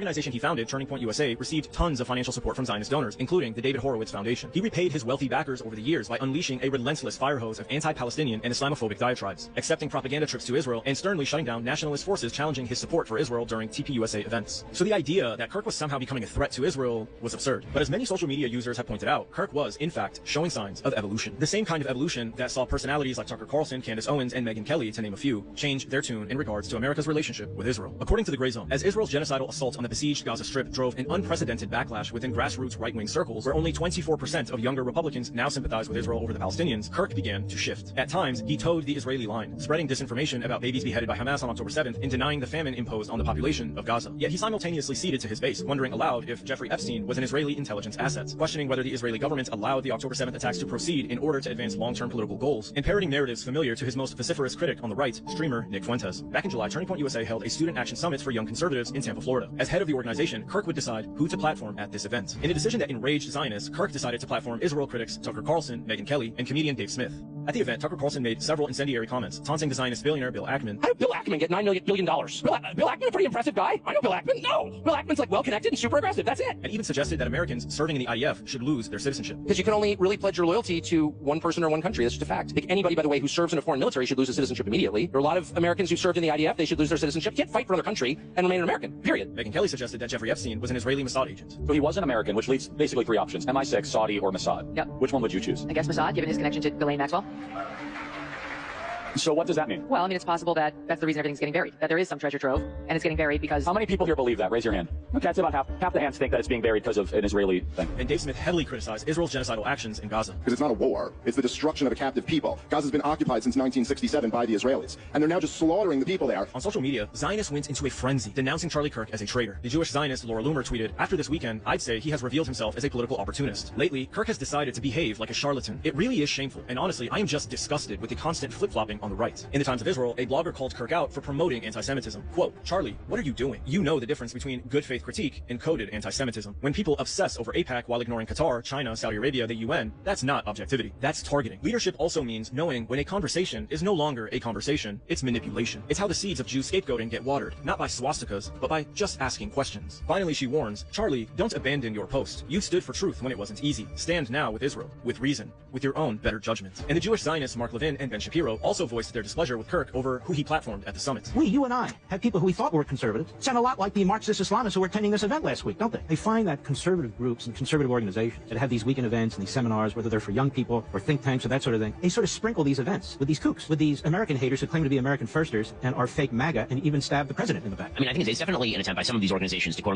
organization he founded, Turning Point USA, received tons of financial support from Zionist donors, including the David Horowitz Foundation. He repaid his wealthy backers over the years by unleashing a relentless fire hose of anti-Palestinian and Islamophobic diatribes, accepting propaganda trips to Israel, and sternly shutting down nationalist forces challenging his support for Israel during TPUSA events. So the idea that Kirk was somehow becoming a threat to Israel was absurd. But as many social media users have pointed out, Kirk was, in fact, showing signs of evolution. The same kind of evolution that saw personalities like Tucker Carlson, Candace Owens, and Megyn Kelly, to name a few, change their tune in regards to America's relationship with Israel. According to the Gray Zone, as Israel's genocidal assault on the besieged Gaza Strip drove an unprecedented backlash within grassroots right-wing circles, where only 24% of younger Republicans now sympathize with Israel over the Palestinians, Kirk began to shift. At times, he towed the Israeli line, spreading disinformation about babies beheaded by Hamas on October 7th and denying the famine imposed on the population of Gaza. Yet he simultaneously ceded to his base, wondering aloud if Jeffrey Epstein was an Israeli intelligence asset, questioning whether the Israeli government allowed the October 7th attacks to proceed in order to advance long-term political goals, and parroting narratives familiar to his most vociferous critic on the right, streamer Nick Fuentes. Back in July, Turning Point USA held a student action summit for young conservatives in Tampa, Florida. As head of the organization, Kirk would decide who to platform at this event. In a decision that enraged Zionists, Kirk decided to platform Israel critics Tucker Carlson, Megyn Kelly, and comedian Dave Smith. At the event, Tucker Carlson made several incendiary comments, taunting the Zionist billionaire Bill Ackman. How did Bill Ackman get $9 billion? Bill Ackman, a pretty impressive guy. I know Bill Ackman. No, Bill Ackman's like well-connected and super aggressive. That's it. And even suggested that Americans serving in the IDF should lose their citizenship. Because you can only really pledge your loyalty to one person or one country. That's just a fact. Like anybody, by the way, who serves in a foreign military should lose their citizenship immediately. There are a lot of Americans who served in the IDF. They should lose their citizenship. You can't fight for another country and remain an American. Period. Megyn Kelly suggested that Jeffrey Epstein was an Israeli Mossad agent. So he was an American, which leaves basically three options: MI6, Saudi, or Mossad. Yep. Which one would you choose? I guess Mossad, given his connection to Ghislaine Maxwell. So what does that mean? Well, I mean, it's possible that that's the reason everything's getting buried. That there is some treasure trove, and it's getting buried because... How many people here believe that? Raise your hand. Okay, that's about half the hands think that it's being buried because of an Israeli thing. And Dave Smith heavily criticized Israel's genocidal actions in Gaza. Because it's not a war. It's the destruction of a captive people. Gaza's been occupied since 1967 by the Israelis. And they're now just slaughtering the people there. On social media, Zionists went into a frenzy, denouncing Charlie Kirk as a traitor. The Jewish Zionist Laura Loomer tweeted, "After this weekend, I'd say he has revealed himself as a political opportunist. Lately, Kirk has decided to behave like a charlatan. It really is shameful, and honestly, I am just disgusted with the constant flip-flopping on the right." In the Times of Israel, a blogger called Kirk out for promoting anti-Semitism. Quote, "Charlie, what are you doing? You know the difference between good faith critique and coded anti-Semitism. When people obsess over AIPAC while ignoring Qatar, China, Saudi Arabia, the UN, that's not objectivity. That's targeting. Leadership also means knowing when a conversation is no longer a conversation, it's manipulation. It's how the seeds of Jew scapegoating get watered, not by swastikas, but by just asking questions." Finally, she warns, "Charlie, don't abandon your post. You stood for truth when it wasn't easy. Stand now with Israel, with reason, with your own better judgment." And the Jewish Zionists Mark Levin and Ben Shapiro also voiced their displeasure with Kirk over who he platformed at the summit. You and I, had people who we thought were conservative sound a lot like the Marxist Islamists who were attending this event last week, don't they? They find that conservative groups and conservative organizations that have these weekend events and these seminars, whether they're for young people or think tanks or that sort of thing, they sort of sprinkle these events with these kooks, with these American haters who claim to be American firsters and are fake MAGA and even stab the president in the back. I mean, I think it's definitely an attempt by some of these organizations to quote